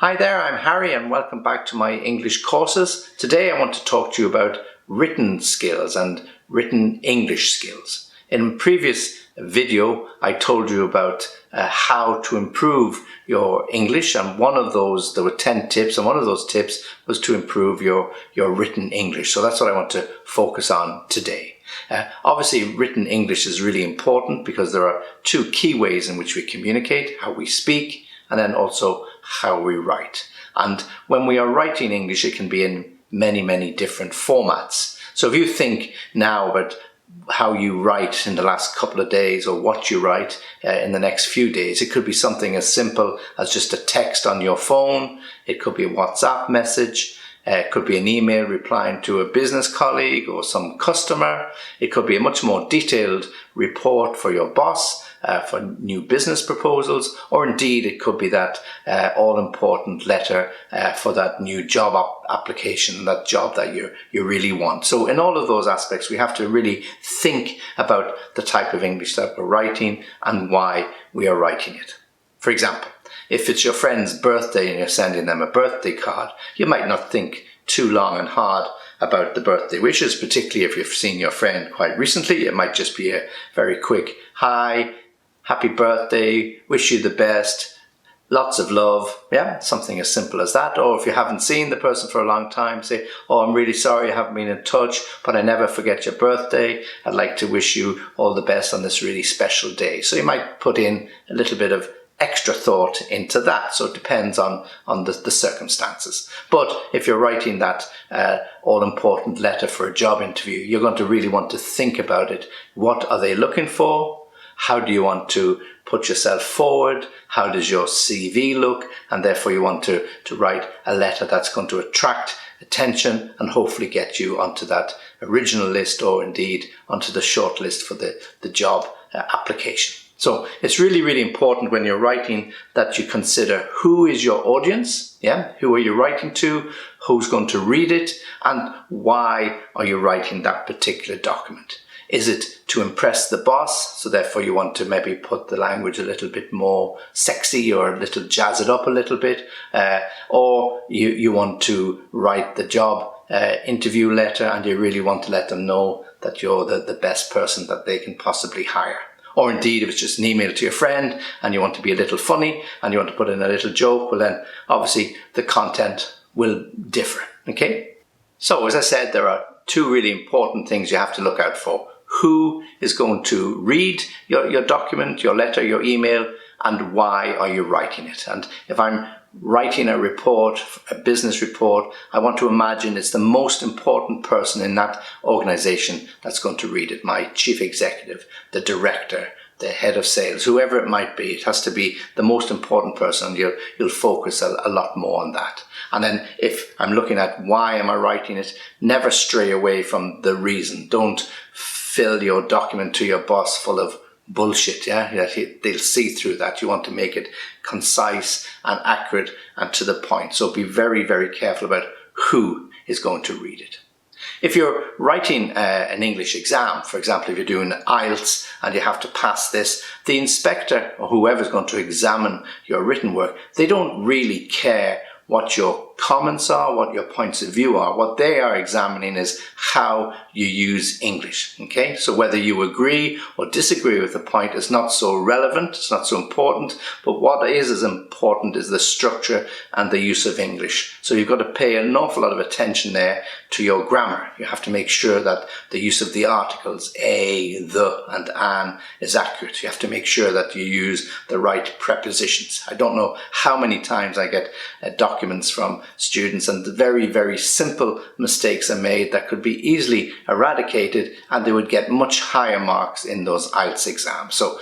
Hi there, I'm Harry and welcome back to my English courses. Today I want to talk to you about written skills and written English skills. In a previous video I told you about how to improve your English, and one of those, there were 10 tips, and one of those tips was to improve your written English. So that's what I want to focus on today. Obviously written English is really important because there are two key ways in which we communicate: how we speak and then also how we write. And when we are writing English, it can be in many different formats. So if you think now about how you write in the last couple of days, or what you write in the next few days, it could be something as simple as just a text on your phone. It could be a WhatsApp message. It could be an email replying to a business colleague or some customer. It could be a much more detailed report for your boss, for new business proposals, or indeed it could be that all-important letter for that new job application, that job that you really want. So in all of those aspects, we have to really think about the type of English that we're writing and why we are writing it. For example, if it's your friend's birthday and you're sending them a birthday card, you might not think too long and hard about the birthday wishes, particularly if you've seen your friend quite recently. It might just be a very quick, "Hi, happy birthday, wish you the best, lots of love." Yeah, something as simple as that. Or if you haven't seen the person for a long time, say, "Oh, I'm really sorry I haven't been in touch, but I never forget your birthday. I'd like to wish you all the best on this really special day." So you might put in a little bit of extra thought into that. So it depends on the circumstances. But if you're writing that all-important letter for a job interview, you're going to really want to think about it. What are they looking for? How do you want to put yourself forward? How does your CV look? And therefore you want to write a letter that's going to attract attention and hopefully get you onto that original list, or indeed onto the short list for the job application. So it's really important when you're writing that you consider who is your audience, who are you writing to, who's going to read it, and why are you writing that particular document. Is it to impress the boss? So therefore you want to maybe put the language a little bit more sexy, or a little jazz it up a little bit, or you want to write the job interview letter and you really want to let them know that you're the best person that they can possibly hire. Or indeed, if it's just an email to your friend and you want to be a little funny and you want to put in a little joke, well then obviously the content will differ, okay? So as I said, there are two really important things you have to look out for. Who is going to read your document, your letter, your email, and why are you writing it? And if I'm writing a report, a business report, I want to imagine it's the most important person in that organization that's going to read it. My chief executive, the director, the head of sales, whoever it might be. It has to be the most important person. You'll focus a lot more on that. And then if I'm looking at why am I writing it, never stray away from the reason. Don't fill your document to your boss full of bullshit, they'll see through that. You want to make it concise and accurate and to the point. So be very careful about who is going to read it. If you're writing an English exam, for example, if you're doing IELTS and you have to pass this, the inspector or whoever's going to examine your written work, they don't really care what your comments are, what your points of view are. What they are examining is how you use English, okay? So whether you agree or disagree with the point is not so relevant, it's not so important, but what is as important is the structure and the use of English. So you've got to pay an awful lot of attention there to your grammar. You have to make sure that the use of the articles, a, the, and an is accurate. You have to make sure that you use the right prepositions. I don't know how many times I get documents from students and very simple mistakes are made that could be easily eradicated, and they would get much higher marks in those IELTS exams. So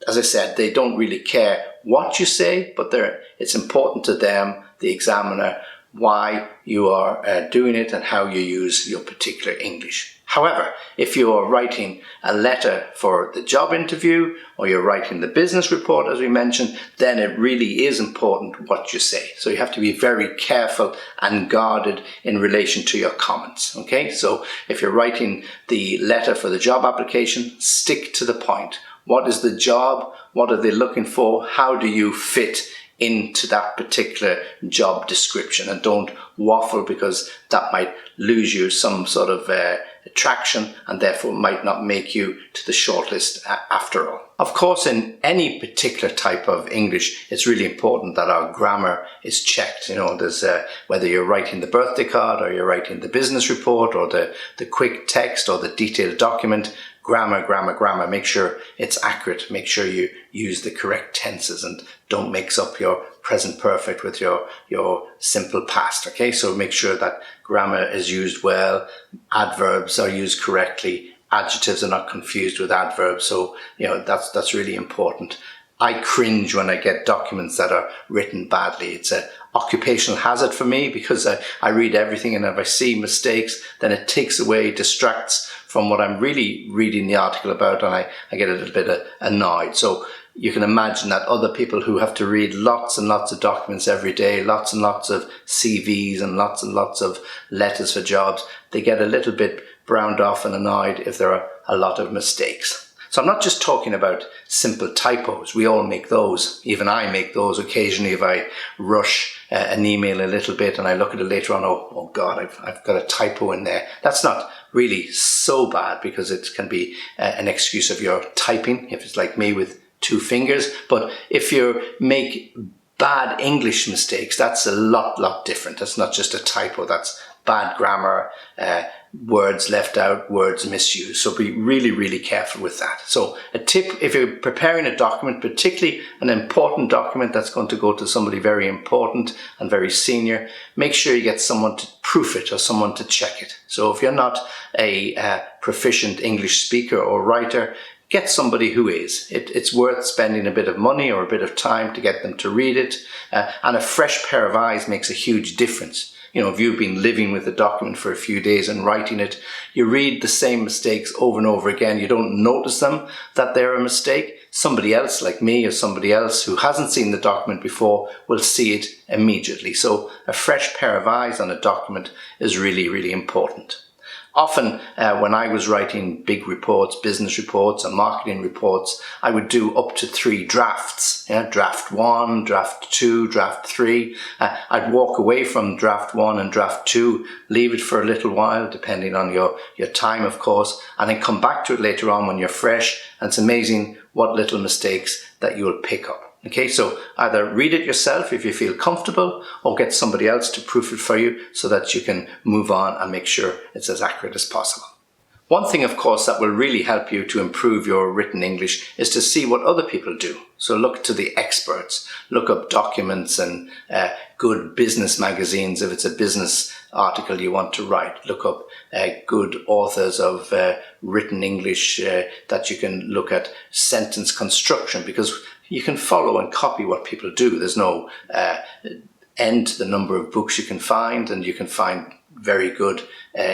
as I said, they don't really care what you say, but it's important to them, the examiner, why you are doing it and how you use your particular English. However, if you are writing a letter for the job interview or you're writing the business report, as we mentioned, then it really is important what you say. So you have to be very careful and guarded in relation to your comments. Okay, so if you're writing the letter for the job application, stick to the point. What is the job? What are they looking for? How do you fit into that particular job description, and don't waffle, because that might lose you some sort of attraction and therefore might not make you to the shortlist after all. Of course, in any particular type of English, it's really important that our grammar is checked. There's whether you're writing the birthday card or you're writing the business report or the quick text or the detailed document, grammar. Make sure it's accurate. Make sure you use the correct tenses and don't mix up your present perfect with your simple past. Okay, so make sure that grammar is used well, adverbs are used correctly, adjectives are not confused with adverbs. So, that's really important. I cringe when I get documents that are written badly. It's an occupational hazard for me, because I read everything, and if I see mistakes, then it takes away, distracts from what I'm really reading the article about, and I get a little bit annoyed. So you can imagine that other people who have to read lots and lots of documents every day, lots and lots of CVs and lots of letters for jobs, they get a little bit browned off and annoyed if there are a lot of mistakes. So I'm not just talking about simple typos. We all make those. Even I make those occasionally if I rush an email a little bit and I look at it later on, oh God, I've got a typo in there. That's not really so bad, because it can be an excuse of your typing, if it's like me with 2 fingers. But if you make bad English mistakes, that's a lot different. That's not just a typo. That's bad grammar, words left out, words misused. So be really careful with that. So a tip, if you're preparing a document, particularly an important document that's going to go to somebody very important and very senior, make sure you get someone to proof it or someone to check it. So if you're not a proficient English speaker or writer, get somebody who is. It's worth spending a bit of money or a bit of time to get them to read it. And a fresh pair of eyes makes a huge difference. If you've been living with a document for a few days and writing it, you read the same mistakes over and over again. You don't notice them, that they're a mistake. Somebody else like me or somebody else who hasn't seen the document before will see it immediately. So a fresh pair of eyes on a document is really important. Often when I was writing big reports, business reports and marketing reports, I would do up to 3 drafts. Draft 1, draft 2, draft 3. I'd walk away from draft 1 and draft 2, leave it for a little while, depending on your time, of course, and then come back to it later on when you're fresh. And it's amazing what little mistakes that you'll pick up. Okay, so either read it yourself if you feel comfortable, or get somebody else to proof it for you so that you can move on and make sure it's as accurate as possible. One thing, of course, that will really help you to improve your written English is to see what other people do. So look to the experts, look up documents and good business magazines if it's a business article you want to write. Look up good authors of written English that you can look at, sentence construction, because you can follow and copy what people do. There's no end to the number of books you can find, and you can find very good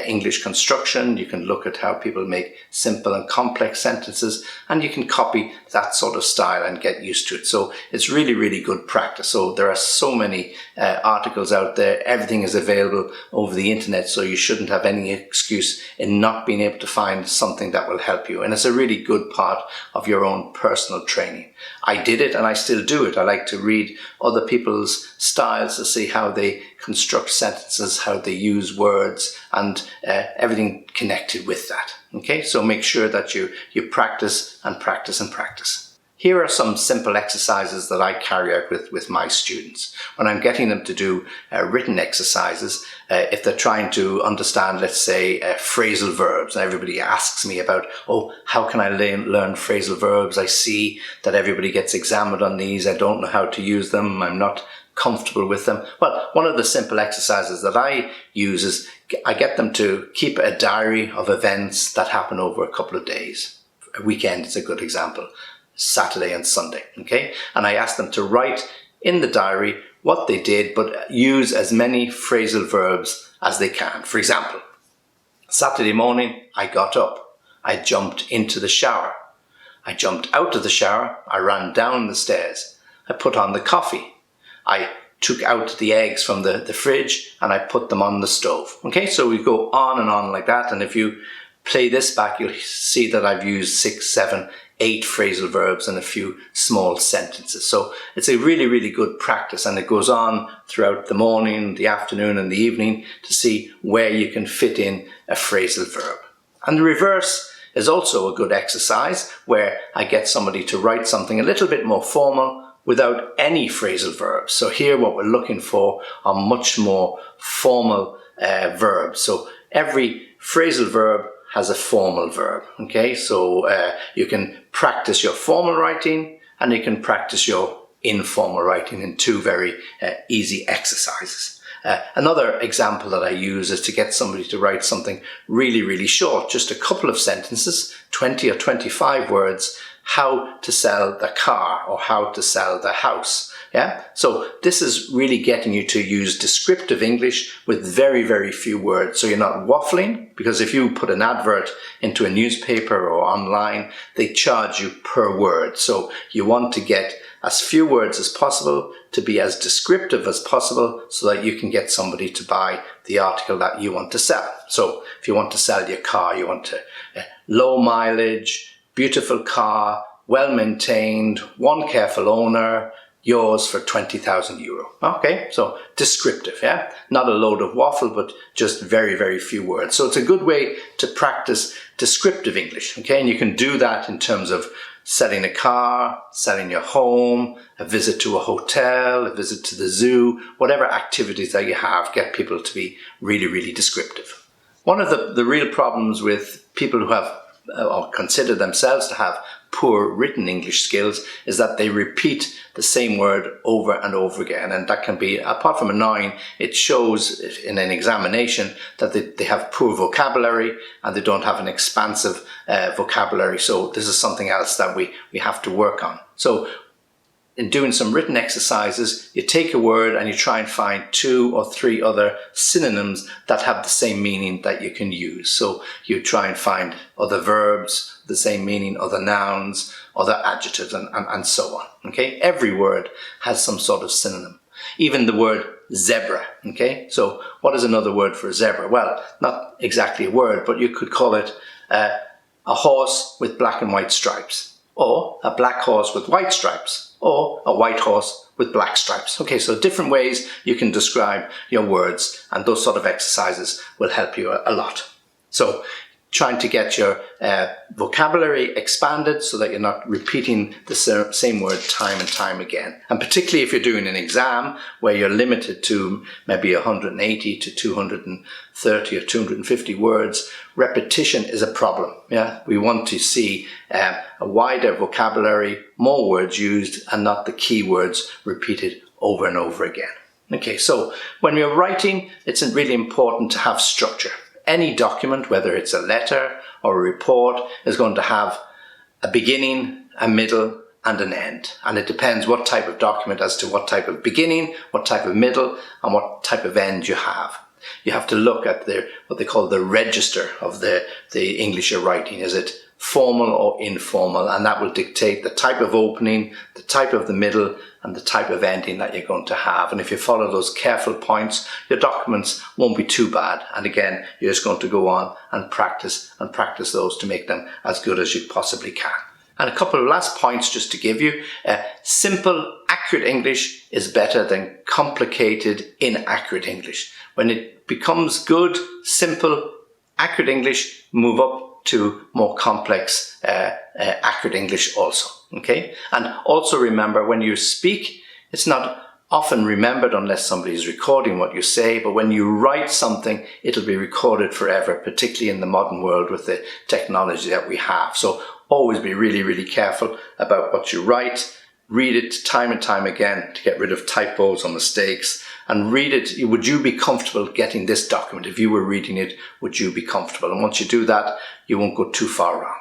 English construction. You can look at how people make simple and complex sentences, and you can copy that sort of style and get used to it. So it's really good practice. So there are so many articles out there. Everything is available over the internet, so you shouldn't have any excuse in not being able to find something that will help you. And it's a really good part of your own personal training. I did it and I still do it. I like to read other people's styles to see how they construct sentences, how they use words, and everything connected with that. Okay, so make sure that you practice and practice and practice. Here are some simple exercises that I carry out with my students. When I'm getting them to do written exercises, if they're trying to understand, let's say, phrasal verbs, and everybody asks me about, how can I learn phrasal verbs? I see that everybody gets examined on these. I don't know how to use them. I'm not comfortable with them. Well, one of the simple exercises that I use is I get them to keep a diary of events that happen over a couple of days. A weekend is a good example. Saturday and Sunday, okay? And I ask them to write in the diary what they did, but use as many phrasal verbs as they can. For example, Saturday morning, I got up. I jumped into the shower. I jumped out of the shower. I ran down the stairs. I put on the coffee. I took out the eggs from the fridge and I put them on the stove. Okay, so we go on and on like that. And if you play this back, you'll see that I've used 6, 7, 8 phrasal verbs and a few small sentences. So it's a really, really good practice, and it goes on throughout the morning, the afternoon and the evening to see where you can fit in a phrasal verb. And the reverse is also a good exercise where I get somebody to write something a little bit more formal without any phrasal verbs. So here what we're looking for are much more formal verbs. So every phrasal verb has a formal verb. Okay, so you can practice your formal writing and you can practice your informal writing in 2 very easy exercises. Another example that I use is to get somebody to write something really, really short, just a couple of sentences, 20 or 25 words, how to sell the car or how to sell the house. Yeah, so this is really getting you to use descriptive English with very, very few words. So you're not waffling, because if you put an advert into a newspaper or online, they charge you per word. So you want to get as few words as possible, to be as descriptive as possible, so that you can get somebody to buy the article that you want to sell. So if you want to sell your car, you want to low mileage, beautiful car, well maintained, one careful owner, yours for 20,000 euro. Okay, so descriptive, yeah? Not a load of waffle, but just very, very few words. So it's a good way to practice descriptive English, okay? And you can do that in terms of selling a car, selling your home, a visit to a hotel, a visit to the zoo, whatever activities that you have, get people to be really, really descriptive. One of the real problems with people who have or consider themselves to have poor written English skills is that they repeat the same word over and over again, and that can be, apart from annoying, it shows in an examination that they have poor vocabulary and they don't have an expansive vocabulary. So this is something else that we have to work on. So in doing some written exercises, you take a word and you try and find 2 or 3 other synonyms that have the same meaning that you can use. So you try and find other verbs, the same meaning, other nouns, other adjectives, and so on. Okay, every word has some sort of synonym. Even the word zebra. Okay, so what is another word for a zebra? Well, not exactly a word, but you could call it a horse with black and white stripes, or a black horse with white stripes, or a white horse with black stripes. Okay, so different ways you can describe your words, and those sort of exercises will help you a lot. So trying to get your vocabulary expanded so that you're not repeating the same word time and time again. And particularly if you're doing an exam where you're limited to maybe 180 to 230 or 250 words, repetition is a problem. Yeah, we want to see a wider vocabulary, more words used, and not the key words repeated over and over again. Okay, so when you're writing, it's really important to have structure. Any document, whether it's a letter or a report, is going to have a beginning, a middle, and an end. And it depends what type of document as to what type of beginning, what type of middle, and what type of end you have. You have to look at what they call the register of the English you're writing. Is it formal or informal? And that will dictate the type of opening, the type of the middle, and the type of ending that you're going to have. And if you follow those careful points, your documents won't be too bad. And again, you're just going to go on and practice those to make them as good as you possibly can. And a couple of last points just to give you. Simple, accurate English is better than complicated, inaccurate English. When it becomes good, simple, accurate English, move up to more complex, accurate English also. Okay? And also remember, when you speak, it's not often remembered unless somebody is recording what you say, but when you write something, it'll be recorded forever, particularly in the modern world with the technology that we have. So always be really, really careful about what you write. Read it time and time again to get rid of typos or mistakes. And read it. Would you be comfortable getting this document? If you were reading it, would you be comfortable? And once you do that, you won't go too far wrong.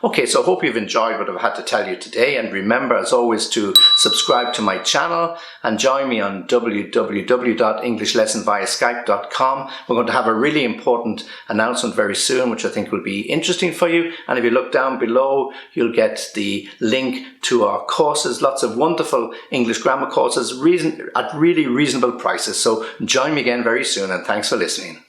Okay, so I hope you've enjoyed what I've had to tell you today. And remember, as always, to subscribe to my channel and join me on www.englishlessonviaskype.com. We're going to have a really important announcement very soon, which I think will be interesting for you. And if you look down below, you'll get the link to our courses, lots of wonderful English grammar courses at really reasonable prices. So join me again very soon, and thanks for listening.